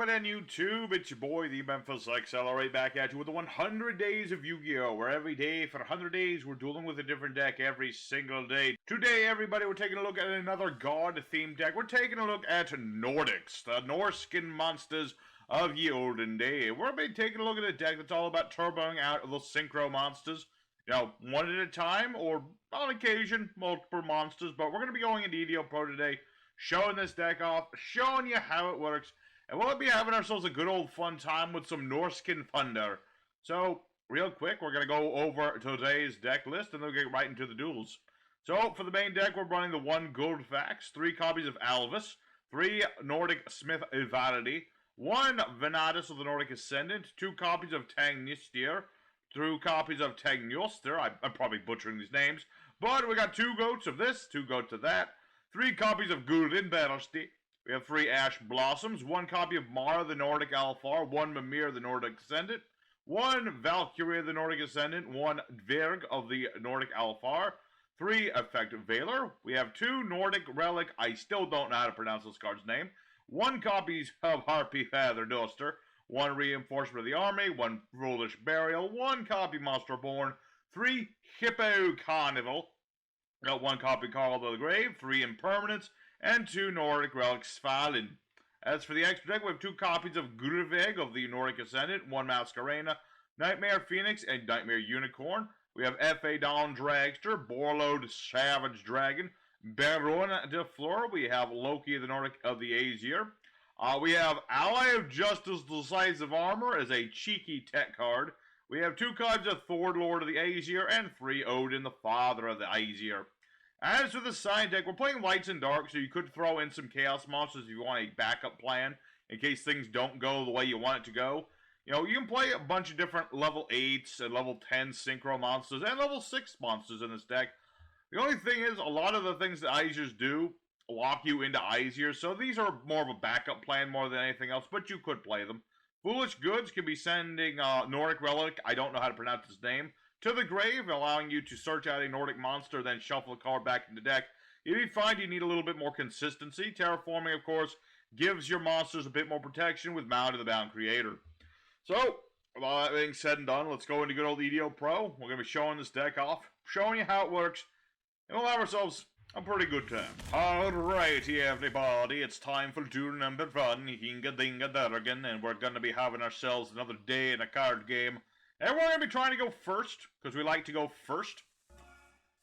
everybody on YouTube? It's your boy, the Memphis Accelerate, back at you with the 100 Days of Yu-Gi-Oh! Where every day for 100 days we're dueling with a different deck every single day. Today, everybody, we're taking a look at another God-themed deck. We're taking a look at Nordics, the Norscan monsters of the olden day. We're going to be taking a look at a deck that's all about turboing out the Synchro monsters. You know, one at a time, or on occasion, multiple monsters. But we're going to be going into Yugioh Pro today, showing this deck off, showing you how it works, and we'll be having ourselves a good old fun time with some Norscan Thunder. So, real quick, we're going to go over today's deck list, and then we'll get right into the duels. So, for the main deck, we're running the 1 Gold Fax, 3 copies of Alvis, 3 Nordic Smith Ivaldi, 1 Venatus of the Nordic Ascendant, 2 copies of Tangnistir, 2 copies of Tagnjoster. I'm probably butchering these names, but we got 2 goats of this, 2 goats of that, 3 copies of Gulden Bersti. We have 3 Ash Blossoms, 1 copy of Mara the Nordic Alfar, 1 Mimir the Nordic Ascendant, 1 Valkyria the Nordic Ascendant, 1 Dverg of the Nordic Alfar, 3 Effective Valor. We have 2 Nordic Relic, I still don't know how to pronounce this card's name, 1 copies of Harpy Feather Duster, 1 Reinforcement of the Army, 1 Foolish Burial, 1 copy Monster Born, 3 Hippo Carnival, got 1 copy Call to the Grave, 3 Impermanents, and 2 Nordic Relics Svalinn. As for the extra deck, we have 2 copies of Gurveg of the Nordic Ascendant, 1 Masquerena, Nightmare Phoenix, and Nightmare Unicorn. We have F.A. Dawn Dragster, Borlode Savage Dragon, Baron de Fleur. We have Loki of the Nordic of the Aesir. We have Ally of Justice, Decisive Armor as a cheeky tech card. We have 2 cards of Thor, Lord of the Aesir, and 3 Odin, the Father of the Aesir. As for the side deck, we're playing Lights and Dark, so you could throw in some Chaos Monsters if you want a backup plan, in case things don't go the way you want it to go. You know, you can play a bunch of different level 8s and level 10 Synchro Monsters, and level 6 monsters in this deck. The only thing is, a lot of the things that Aesirs do lock you into Aesir, so these are more of a backup plan more than anything else, but you could play them. Foolish Goods can be sending Nordic Relic, I don't know how to pronounce his name, to the grave, allowing you to search out a Nordic monster, then shuffle a card back into the deck. If you find you need a little bit more consistency, Terraforming, of course, gives your monsters a bit more protection with Mound of the Bound Creator. So, with all that being said and done, let's go into good old Yugioh Pro. We're going to be showing this deck off, showing you how it works, and we'll have ourselves a pretty good time. Alrighty, everybody, it's time for Duel Number 1, Hinga Dinga Durgan, and we're going to be having ourselves another day in a card game. And we're going to be trying to go first, because we like to go first.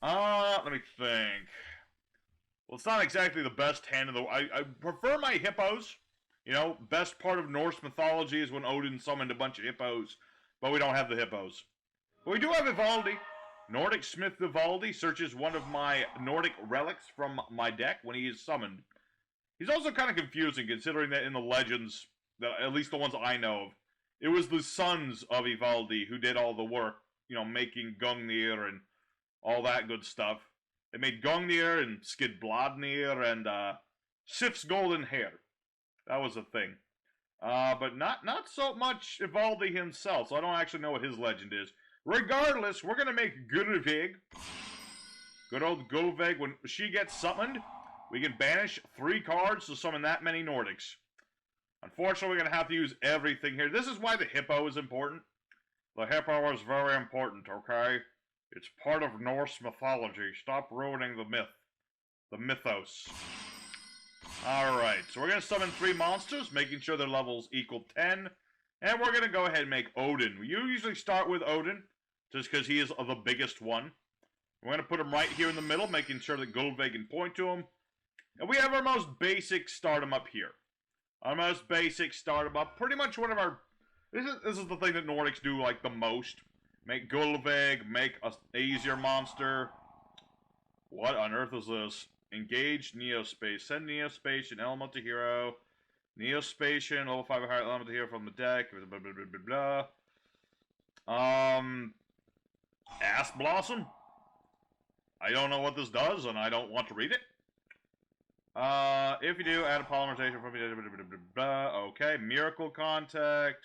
Let me think. Well, it's not exactly the best hand in the... I prefer my hippos. You know, best part of Norse mythology is when Odin summoned a bunch of hippos, but we don't have the hippos. But we do have Ivaldi. Nordic Smith Ivaldi searches one of my Nordic relics from my deck when he is summoned. He's also kind of confusing, considering that in the legends, at least the ones I know of, it was the sons of Ivaldi who did all the work, you know, making Gungnir and all that good stuff. They made Gungnir and Skidbladnir and Sif's golden hair. That was a thing. But not so much Ivaldi himself, so I don't actually know what his legend is. Regardless, we're going to make Gulveg. Good old Gulveg. When she gets summoned, we can banish 3 cards to summon that many Nordics. Unfortunately, we're going to have to use everything here. This is why the hippo is important. The hippo is very important, okay? It's part of Norse mythology. Stop ruining the myth. The mythos. Alright, so we're going to summon 3 monsters, making sure their levels equal 10. And we're going to go ahead and make Odin. You usually start with Odin, just because he is the biggest one. We're going to put him right here in the middle, making sure that Gulveg can point to him. And we have our most basic stardom up here. Our most basic stardom up. Pretty much one of our... This is the thing that Nordics do, like, the most. Make Gulveg, make a Aesir monster. What on earth is this? Engage Neospace. Send Neospace, an elemental hero. Neospatian, level 5 or higher elemental hero from the deck. Blah, blah, blah, blah, blah. Ass Blossom. I don't know what this does, and I don't want to read it. If you do, add a polymerization from blah, blah, blah, blah. Okay, Miracle Contact.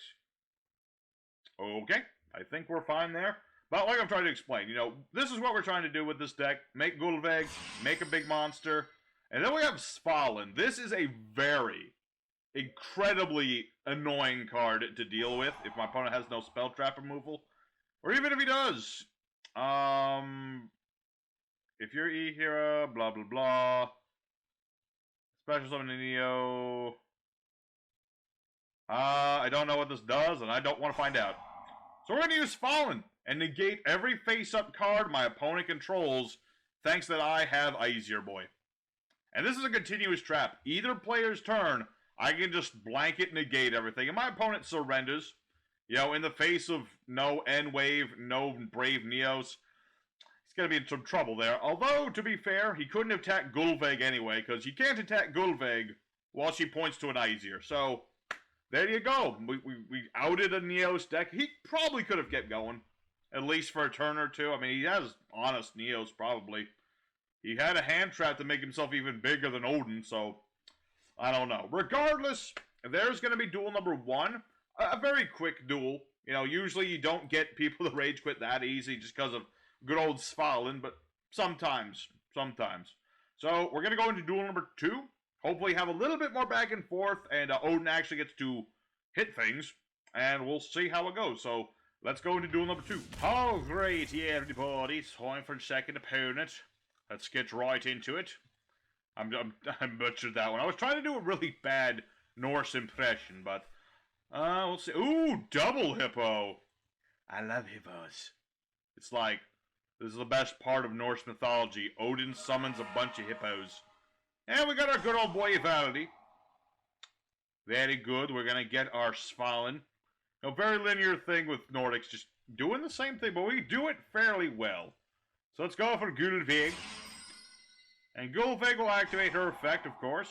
Okay, I think we're fine there. But like I'm trying to explain, you know, this is what we're trying to do with this deck. Make Gulveg, make a big monster. And then we have Svalinn. This is a very, incredibly annoying card to deal with if my opponent has no spell trap removal. Or even if he does. If you're E-Hero, blah, blah, blah. Special summon Neo. I don't know what this does, and I don't want to find out. So we're going to use Svalinn and negate every face-up card my opponent controls, thanks that I have Aesir Boy. And this is a continuous trap. Either player's turn, I can just blanket negate everything, and my opponent surrenders. You know, in the face of no N-Wave, no Brave Neos, he's going to be in some trouble there. Although, to be fair, he couldn't attack Gulveg anyway, because you can't attack Gulveg while she points to an Aesir. So, there you go. We outed a Neos deck. He probably could have kept going, at least for a turn or two. I mean, he has honest Neos, probably. He had a hand trap to make himself even bigger than Odin, so I don't know. Regardless, there's going to be duel number 1. A very quick duel. You know, usually you don't get people to rage quit that easy just because of good old Svalinn, but sometimes. So, we're going to go into duel number 2. Hopefully have a little bit more back and forth, and Odin actually gets to hit things, and we'll see how it goes. So, let's go into duel number 2. Alrighty, everybody. Time for the second opponent. Let's get right into it. I butchered that one. I was trying to do a really bad Norse impression, but we'll see. Ooh, double hippo. I love hippos. It's like, this is the best part of Norse mythology. Odin summons a bunch of hippos. And we got our good old boy Valdi. Very good. We're going to get our Svalinn. A very linear thing with Nordics, just doing the same thing, but we do it fairly well. So let's go for Gulveg. And Gulveg will activate her effect, of course.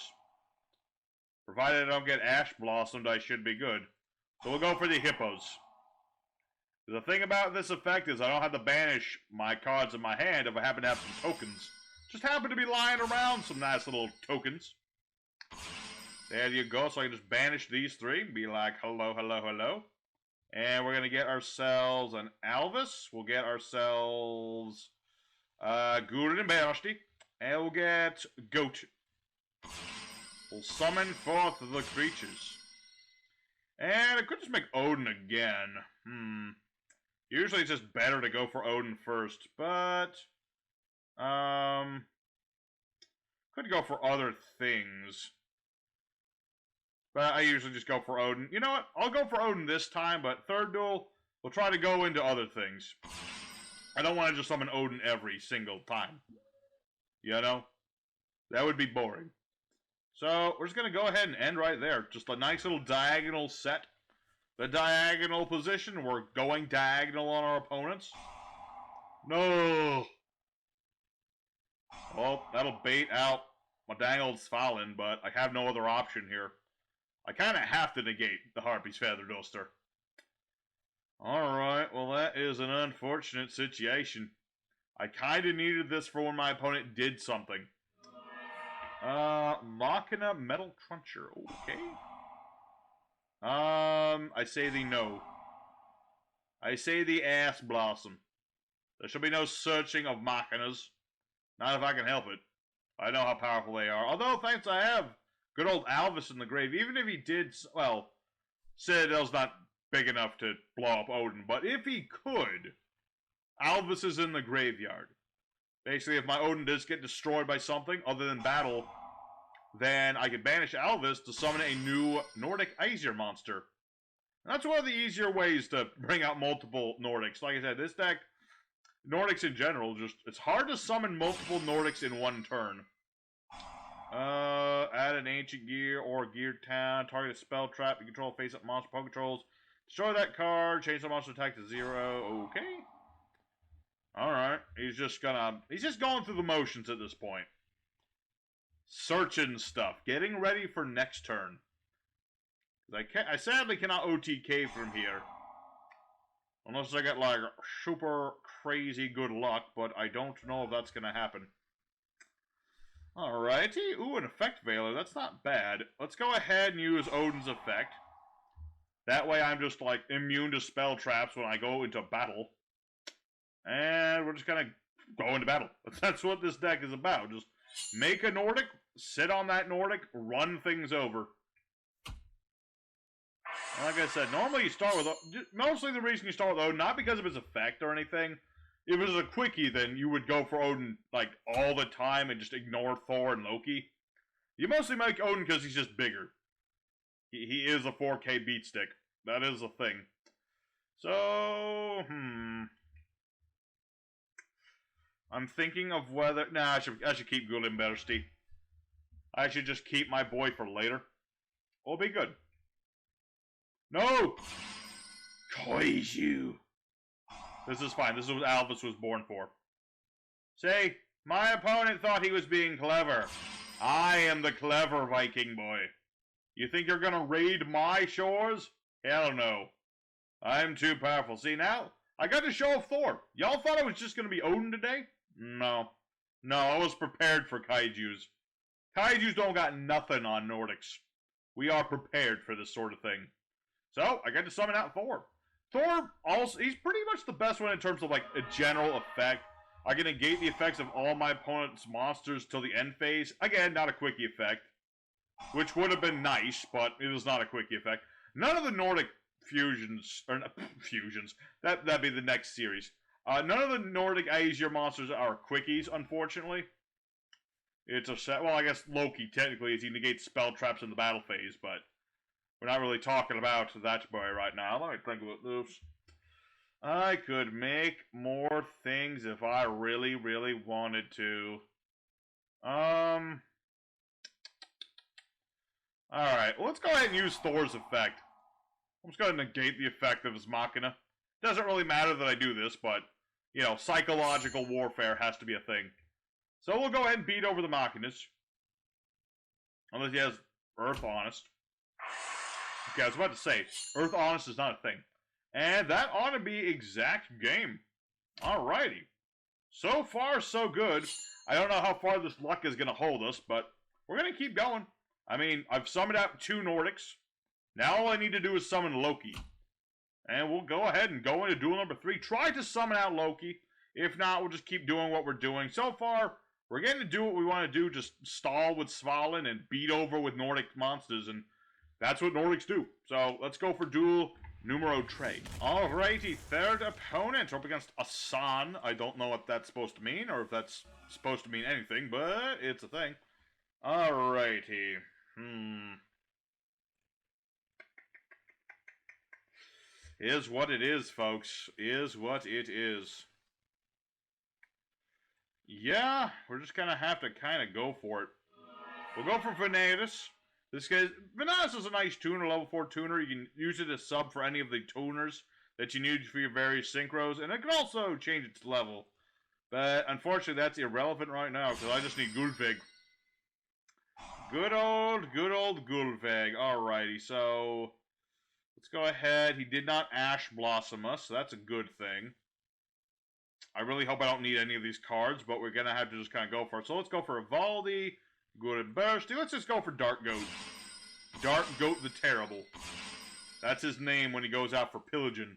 Provided I don't get Ash Blossomed, I should be good. So we'll go for the hippos. The thing about this effect is I don't have to banish my cards in my hand if I happen to have some tokens. Just happen to be lying around some nice little tokens. There you go. So I can just banish these 3. Be like, hello, hello, hello. And we're going to get ourselves an Alvis. We'll get ourselves Gurren and Bersti. And we'll get Goat. We'll summon forth the creatures. And I could just make Odin again. Usually it's just better to go for Odin first, but could go for other things. But I usually just go for Odin. You know what? I'll go for Odin this time, but third duel, we'll try to go into other things. I don't want to just summon Odin every single time. You know? That would be boring. So, we're just going to go ahead and end right there. Just a nice little diagonal set. The diagonal position, we're going diagonal on our opponents. No! Well, that'll bait out my dang old Svalinn, but I have no other option here. I kind of have to negate the Harpy's Feather Duster. Alright, well that is an unfortunate situation. I kind of needed this for when my opponent did something. Machina Metal Cruncher, okay. I say the no. I say the ass blossom. There should be no searching of Machinas. Not if I can help it. I know how powerful they are. Although, thanks, I have good old Alvis in the grave. Even if he did, well, Citadel's not big enough to blow up Odin. But if he could, Alvis is in the graveyard. Basically, if my Odin does get destroyed by something other than battle, then I can banish Alvis to summon a new Nordic Aesir monster. And that's one of the easier ways to bring out multiple Nordics. Like I said, this deck, Nordics in general, just it's hard to summon multiple Nordics in one turn. Add an ancient gear or geared town, target a spell trap, you control face-up monster, Poke controls. Destroy that card, change the monster attack to 0. Okay. Alright, he's just going through the motions at this point. Searching stuff, getting ready for next turn. I sadly cannot OTK from here. Unless I get, like, super crazy good luck, but I don't know if that's gonna happen. Alrighty, ooh, an Effect Veiler, that's not bad. Let's go ahead and use Odin's effect. That way I'm just, like, immune to spell traps when I go into battle. And we're just gonna go into battle. That's what this deck is about. Just make a Nordic, sit on that Nordic, run things over. Like I said, normally you start with... Mostly the reason you start with Odin, not because of his effect or anything. If it was a quickie, then you would go for Odin, like, all the time and just ignore Thor and Loki. You mostly make Odin because he's just bigger. He is a 4K beatstick. That is a thing. So, I'm thinking of whether... Nah, I should keep Gulimbersti. I should just keep my boy for later. We'll be good. No! Kaiju! This is fine. This is what Alvis was born for. Say, my opponent thought he was being clever. I am the clever Viking boy. You think you're gonna raid my shores? Hell no. I'm too powerful. See, now, I got to show off Thor. Y'all thought I was just gonna be Odin today? No. No, I was prepared for Kaijus. Kaijus don't got nothing on Nordics. We are prepared for this sort of thing. So, I got to summon out Thor. Thor, also, he's pretty much the best one in terms of, like, a general effect. I can negate the effects of all my opponent's monsters till the end phase. Again, not a quickie effect. Which would have been nice, but it is not a quickie effect. None of the Nordic fusions, or fusions, that'd be the next series. None of the Nordic Aesir monsters are quickies, unfortunately. It's a set, well, I guess Loki, technically, is he negates spell traps in the battle phase, but we're not really talking about that boy right now. Let me think about this. I could make more things if I really, really wanted to. Alright, well, let's go ahead and use Thor's effect. I'm just going to negate the effect of his Machina. Doesn't really matter that I do this, but, you know, psychological warfare has to be a thing. So we'll go ahead and beat over the Machinas. Unless he has Earth Honest. Okay, I was about to say, Earth Honest is not a thing. And that ought to be exact game. Alrighty. So far, so good. I don't know how far this luck is going to hold us, but we're going to keep going. I mean, I've summoned out 2 Nordics. Now all I need to do is summon Loki. And we'll go ahead and go into Duel Number 3. Try to summon out Loki. If not, we'll just keep doing what we're doing. So far, we're getting to do what we want to do. Just stall with Svalinn and beat over with Nordic monsters. And that's what Nordics do. So let's go for Duel Number 3. Alrighty, third opponent. Up against Asan. I don't know what that's supposed to mean. Or if that's supposed to mean anything. But it's a thing. Alrighty. Is what it is, folks. Is what it is. Yeah, we're just gonna have to kind of go for it. We'll go for Venatus. This guy, Venatus is a nice tuner, level 4 tuner. You can use it as sub for any of the tuners that you need for your various synchros, and it can also change its level. But unfortunately, that's irrelevant right now because I just need Gulfig. Good old Gulfig. Alrighty, so let's go ahead. He did not Ash Blossom us, so that's a good thing. I really hope I don't need any of these cards, but we're going to have to just kind of go for it. So let's go for Evaldi, Gulimbersti. Let's just go for Dark Goat. Dark Goat the Terrible. That's his name when he goes out for pillaging.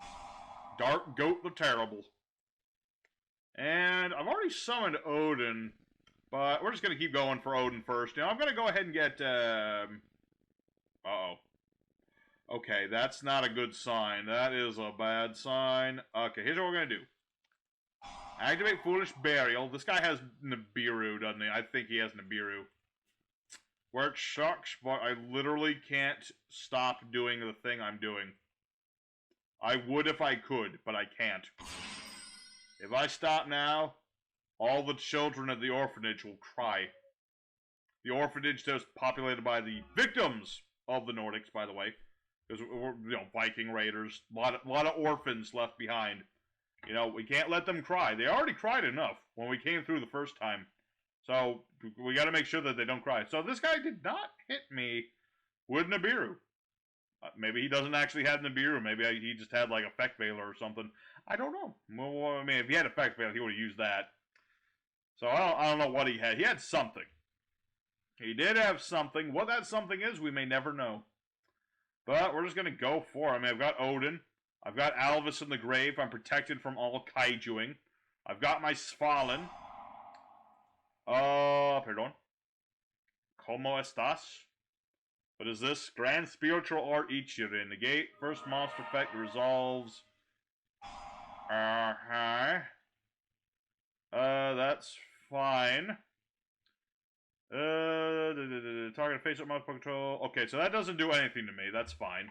Dark Goat the Terrible. And I've already summoned Odin, but we're just going to keep going for Odin first. Now, I'm going to go ahead and get... Uh-oh. Okay, that's not a good sign. That is a bad sign. Okay, here's what we're going to do. Activate Foolish Burial. This guy has Nibiru, doesn't he? I think he has Nibiru. Where it sucks, but I literally can't stop doing the thing I'm doing. I would if I could, but I can't. If I stop now, all the children at the orphanage will cry. The orphanage is populated by the victims of the Nordics, by the way. Because we're, you know, Viking raiders. A lot of orphans left behind. You know, we can't let them cry. They already cried enough when we came through the first time. So, we gotta make sure that they don't cry. So, this guy did not hit me with Nibiru. Maybe he doesn't actually have Nibiru. Maybe he just had, like, Effect Veiler or something. I don't know. Well, I mean, if he had Effect Veiler, he would have used that. So, I don't know what he had. He had something. He did have something. What that something is, we may never know. But we're just gonna go for it. I mean, I've got Odin. I've got Alvis in the grave. I'm protected from all kaijuing. I've got my Svalinn. Perdón. ¿Cómo estás? What is this? Grand Spiritual Art Ichirin. Negate. First monster effect resolves. That's fine. Target face-up mouse control. Okay, so that doesn't do anything to me. That's fine.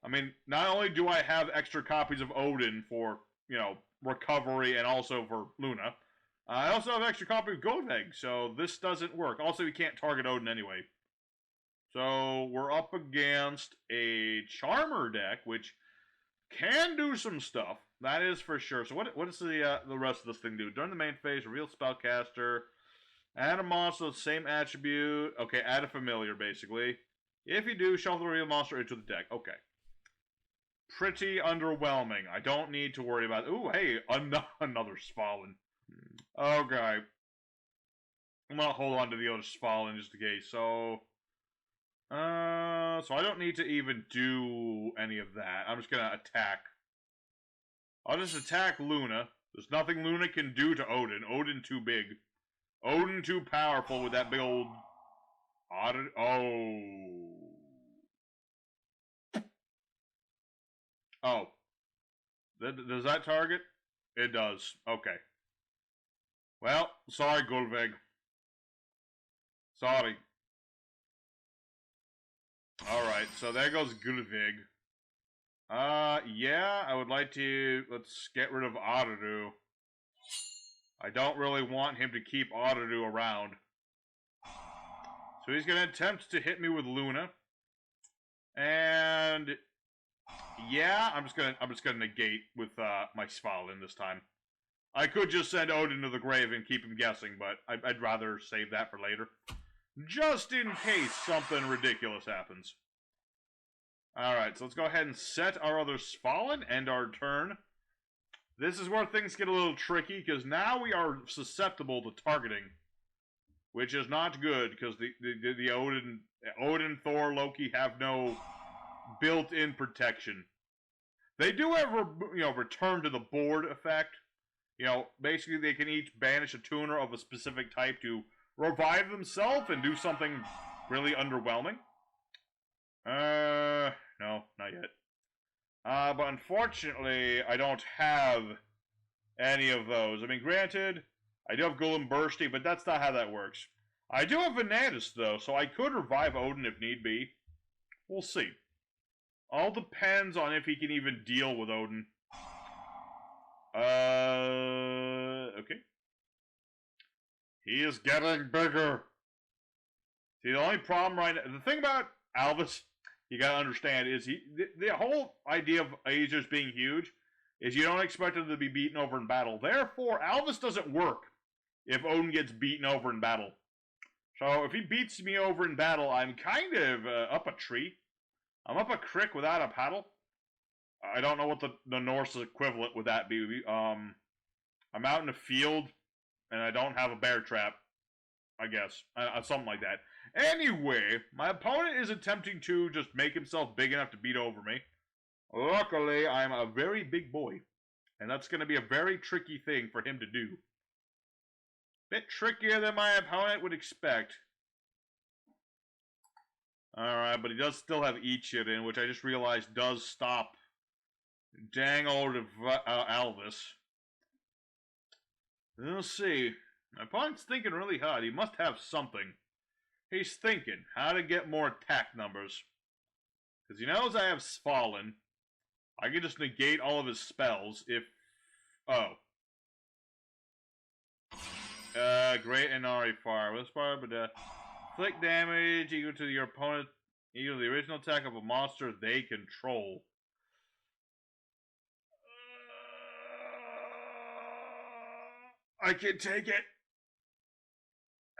I mean, not only do I have extra copies of Odin for, you know, recovery and also for Luna, I also have extra copy of Goldegg, so this doesn't work. Also, we can't target Odin anyway. So, we're up against a Charmer deck, which can do some stuff. That is for sure. So, what does the rest of this thing do? During the main phase, reveal Spellcaster. Add a monster with the same attribute. Okay, add a familiar, basically. If you do, shuffle the real monster into the deck. Okay. Pretty underwhelming. I don't need to worry about it. Ooh, hey, another Svalinn. Okay. I'm gonna hold on to the other Svalinn just in case. So I don't need to even do any of that. I'm just gonna attack. I'll just attack Luna. There's nothing Luna can do to Odin. Odin too big. Odin too powerful with that big old... Oh. Does that target? It does. Okay. Well, sorry, Gulveg. Sorry. Alright, so there goes Gulveg. Yeah, I would like to... Let's get rid of Araru. I don't really want him to keep Araru around. So he's gonna attempt to hit me with Luna. And... yeah, I'm just gonna negate with my Svalinn this time. I could just send Odin to the grave and keep him guessing, but I'd rather save that for later. Just in case something ridiculous happens. Alright, so let's go ahead and set our other Svalinn, end our turn. This is where things get a little tricky, because now we are susceptible to targeting. Which is not good, because the Odin, Thor, Loki have no built-in protection. They do have, return to the board effect. You know, basically they can each banish a tuner of a specific type to revive themselves and do something really underwhelming. No, not yet. But unfortunately, I don't have any of those. I mean, granted, I do have Golem Bursty, but that's not how that works. I do have Venatus, though, so I could revive Odin if need be. We'll see. All depends on if he can even deal with Odin. Okay. He is getting bigger. See, the only problem right now... The thing about Alvis, you gotta understand, is the whole idea of Aesirs being huge is you don't expect him to be beaten over in battle. Therefore, Alvis doesn't work if Odin gets beaten over in battle. So, if he beats me over in battle, I'm kind of up a tree. I'm up a crick without a paddle. I don't know what the Norse equivalent would that be. I'm out in the field, and I don't have a bear trap, I guess. Something like that. Anyway, my opponent is attempting to just make himself big enough to beat over me. Luckily, I'm a very big boy, and that's going to be a very tricky thing for him to do. Bit trickier than my opponent would expect. Alright, but he does still have Ichirin, which I just realized does stop dang old Alvis. Let's see. My opponent's thinking really hard. He must have something. He's thinking how to get more attack numbers. Because he knows I have Svalinn. I can just negate all of his spells if... Oh. Great Inari Fire. This fire, but inflict damage equal to your opponent, equal to the original attack of a monster they control. I can take it.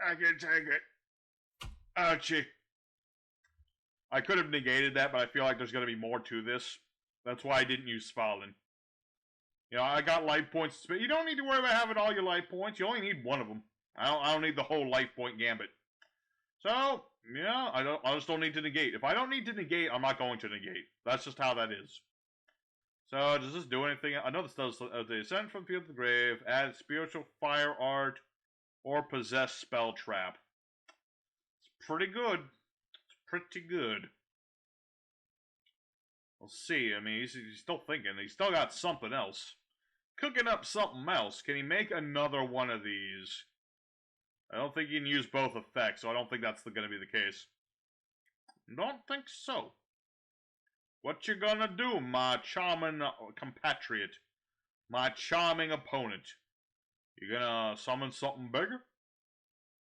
I can take it. Ouchie. I could have negated that, but I feel like there's going to be more to this. That's why I didn't use Svalinn. You know, I got life points. But you don't need to worry about having all your life points. You only need one of them. I don't need the whole life point gambit. So, yeah, I just don't need to negate. If I don't need to negate, I'm not going to negate. That's just how that is. So, does this do anything? I know this does. The Ascend from the Field to the Grave, add Spiritual Fire Art, or Possess Spell Trap. It's pretty good. pretty good. We'll see. I mean, he's still thinking. He's still got something else. Cooking up something else. Can he make another one of these? I don't think he can use both effects, so I don't think that's going to be the case. Don't think so. What you gonna do, my charming compatriot? My charming opponent? You gonna summon something bigger?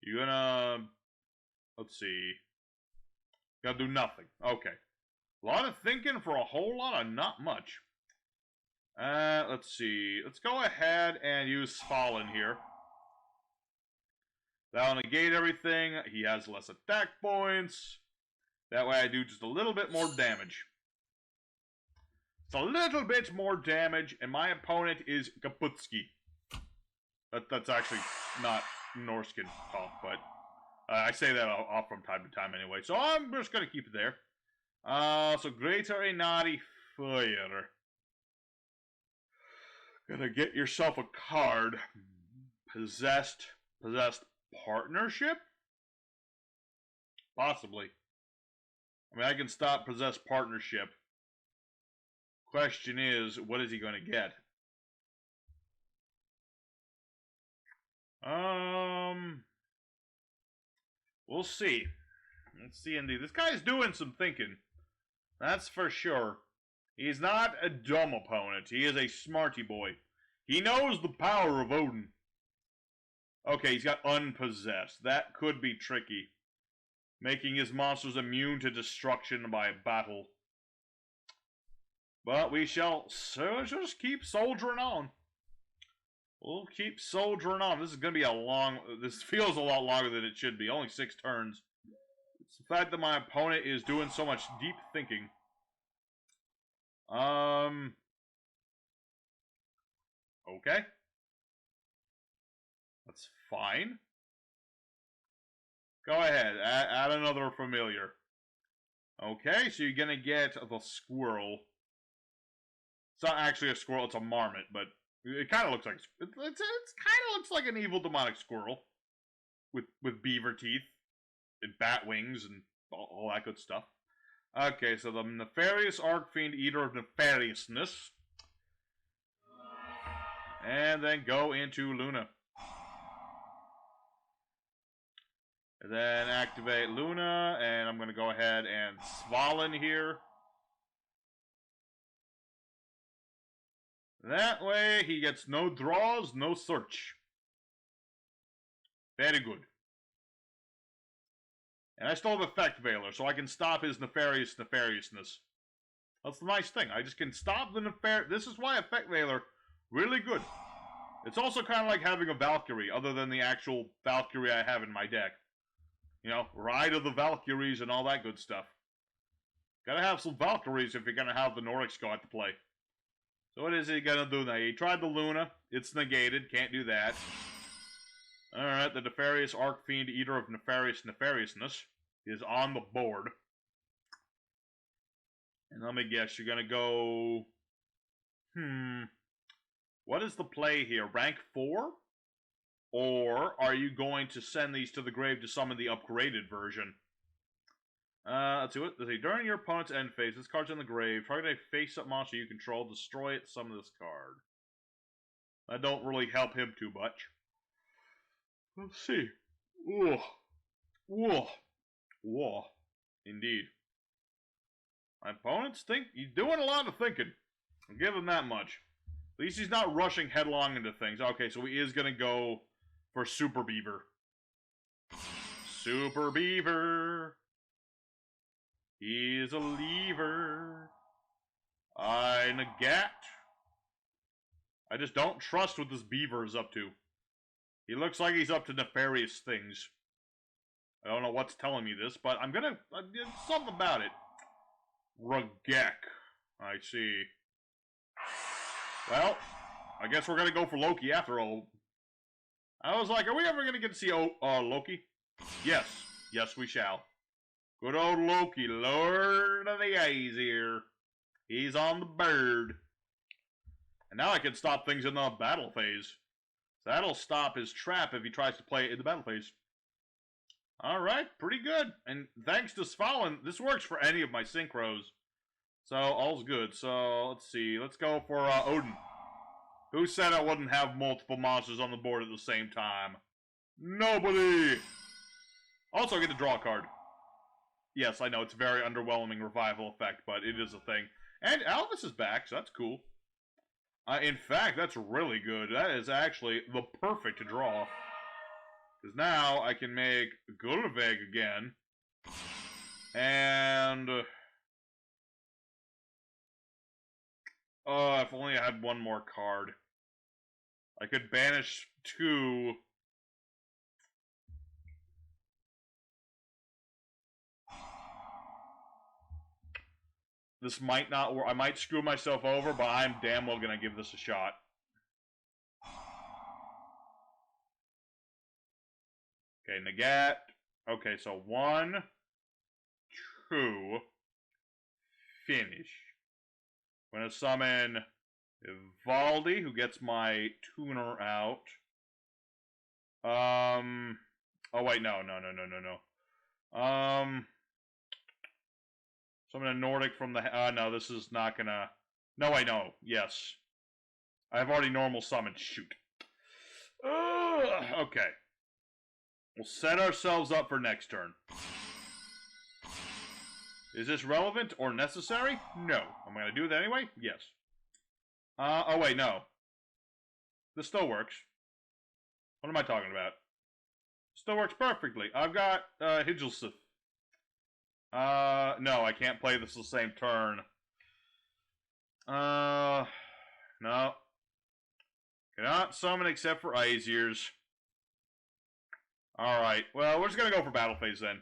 You gonna... Let's see. Gonna do nothing. Okay. A lot of thinking for a whole lot of not much. Let's see. Let's go ahead and use Svalinn here. That'll negate everything. He has less attack points. That way I do just a little bit more damage. It's a little bit more damage, and my opponent is Kaputski. That's actually not Norscan talk, but I say that off from time to time anyway. So I'm just going to keep it there. So Greater Inari Fire. Gonna get yourself a card. Possessed Partnership? Possibly. I mean, I can stop Possessed Partnership. Question is, what is he going to get? We'll see. Let's see, indeed. This guy's doing some thinking. That's for sure. He's not a dumb opponent. He is a smarty boy. He knows the power of Odin. Okay, he's got Unpossessed. That could be tricky. Making his monsters immune to destruction by battle. But we shall just keep soldiering on. We'll keep soldiering on. This is going to be a long... This feels a lot longer than it should be. Only 6 turns. It's the fact that my opponent is doing so much deep thinking. Okay. That's fine. Go ahead. Add another familiar. Okay, so you're going to get the squirrel. It's not actually a squirrel, it's a marmot, but it kind of looks like... It kind of looks like an evil demonic squirrel. With beaver teeth. And bat wings and all that good stuff. Okay, so the Nefarious Archfiend, Eater of Nefariousness. And then go into Luna. And then activate Luna, and I'm going to go ahead and Svalinn here. That way, he gets no draws, no search. Very good. And I still have Effect Veiler, so I can stop his nefariousness. That's the nice thing. I just can stop the nefarious... This is why Effect Veiler, really good. It's also kind of like having a Valkyrie, other than the actual Valkyrie I have in my deck. You know, Ride of the Valkyries and all that good stuff. Gotta have some Valkyries if you're gonna have the Nordics go out to play. So what is he gonna do now? He tried the Luna. It's negated. Can't do that. Alright, the Nefarious Archfiend, Eater of Nefariousness is on the board. And let me guess, you're gonna go... What is the play here? Rank 4? Or are you going to send these to the grave to summon the upgraded version? Let's do it. Let's see. During your opponent's end phase, this card's in the grave. Target a face-up monster you control. Destroy it. Summon this card. That don't really help him too much. Let's see. Whoa. Whoa. Whoa. Indeed. My opponents think he's doing a lot of thinking. I'll give him that much. At least he's not rushing headlong into things. Okay, so he is going to go for Super Beaver. Super Beaver. He's a lever. I negate. I just don't trust what this beaver is up to. He looks like he's up to nefarious things. I don't know what's telling me this, but I'm gonna... something about it. Regek. I see. Well, I guess we're gonna go for Loki after all. I was like, are we ever gonna get to see Loki? Yes. Yes, we shall. Good old Loki, Lord of the Aesir. He's on the bird. And now I can stop things in the battle phase. That'll stop his trap if he tries to play it in the battle phase. Alright, pretty good. And thanks to Svalinn, this works for any of my synchros. So, all's good. So, let's see. Let's go for Odin. Who said I wouldn't have multiple monsters on the board at the same time? Nobody! Also, I get to draw a card. Yes, I know, it's a very underwhelming revival effect, but it is a thing. And Alvis is back, so that's cool. In fact, that's really good. That is actually the perfect draw. Because now I can make Gullveig again. And... if only I had one more card. I could banish 2... This might not work. I might screw myself over, but I'm damn well gonna give this a shot. Okay, Nagat. Okay, so 1, 2, finish. I'm gonna summon Ivaldi, who gets my tuner out. Oh wait, no. Summon a Nordic from the... no, this is not gonna... No, wait, no. Yes. I've already normal summoned. Shoot. Okay. We'll set ourselves up for next turn. Is this relevant or necessary? No. Am I gonna do it anyway? Yes. Oh wait, no. This still works. What am I talking about? Still works perfectly. I've got, Higelsith. No, I can't play this the same turn. No. Cannot summon except for Aesir's. Alright, well, we're just gonna go for battle phase then.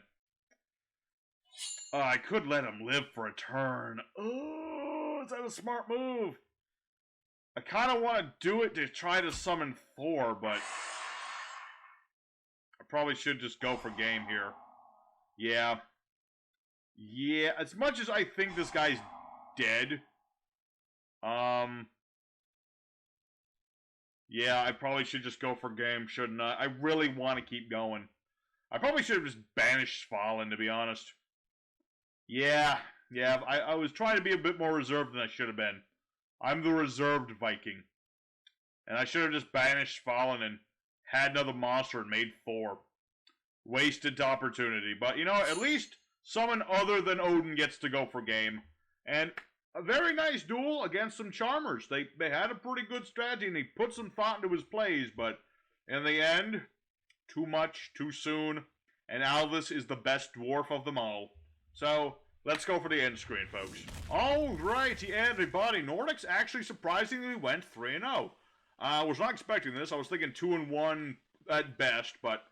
I could let him live for a turn. Oh, is that a smart move? I kind of want to do it to try to summon Thor, but... I probably should just go for game here. Yeah. Yeah, as much as I think this guy's dead... Yeah, I probably should just go for game, shouldn't I? I really want to keep going. I probably should have just banished Svalinn, to be honest. Yeah, I was trying to be a bit more reserved than I should have been. I'm the reserved Viking. And I should have just banished Svalinn and had another monster and made 4. Wasted opportunity. But, you know, at least someone other than Odin gets to go for game. And... a very nice duel against some charmers. They had a pretty good strategy, and he put some thought into his plays, but in the end, too much, too soon, and Alvis is the best dwarf of them all. So, let's go for the end screen, folks. Alrighty, everybody. Nordic's actually surprisingly went 3-0. I was not expecting this. I was thinking 2-1 at best, but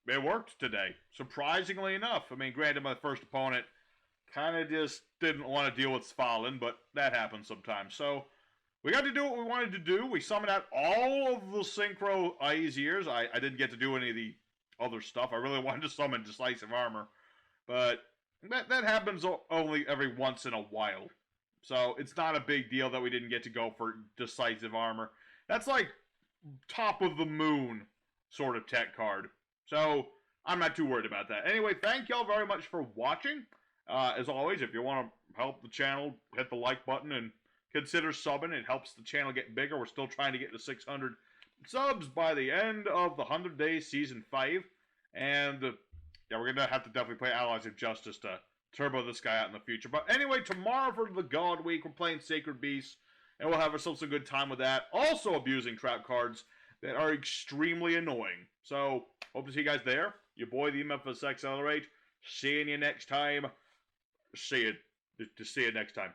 it worked today. Surprisingly enough. I mean, granted, my first opponent kind of just didn't want to deal with Svalinn, but that happens sometimes. So, we got to do what we wanted to do. We summoned out all of the Synchro Aesirs. I didn't get to do any of the other stuff. I really wanted to summon Decisive Armor. But that happens only every once in a while. So, it's not a big deal that we didn't get to go for Decisive Armor. That's like top of the moon sort of tech card. So, I'm not too worried about that. Anyway, thank y'all very much for watching. As always, if you want to help the channel, hit the like button and consider subbing. It helps the channel get bigger. We're still trying to get to 600 subs by the end of the 100 Days Season 5. And, yeah, we're going to have to definitely play Allies of Justice to turbo this guy out in the future. But anyway, tomorrow for the God Week, we're playing Sacred Beasts. And we'll have ourselves a good time with that. Also abusing trap cards that are extremely annoying. So, hope to see you guys there. Your boy, the Memphis Accelerate. Seeing you next time. See you next time.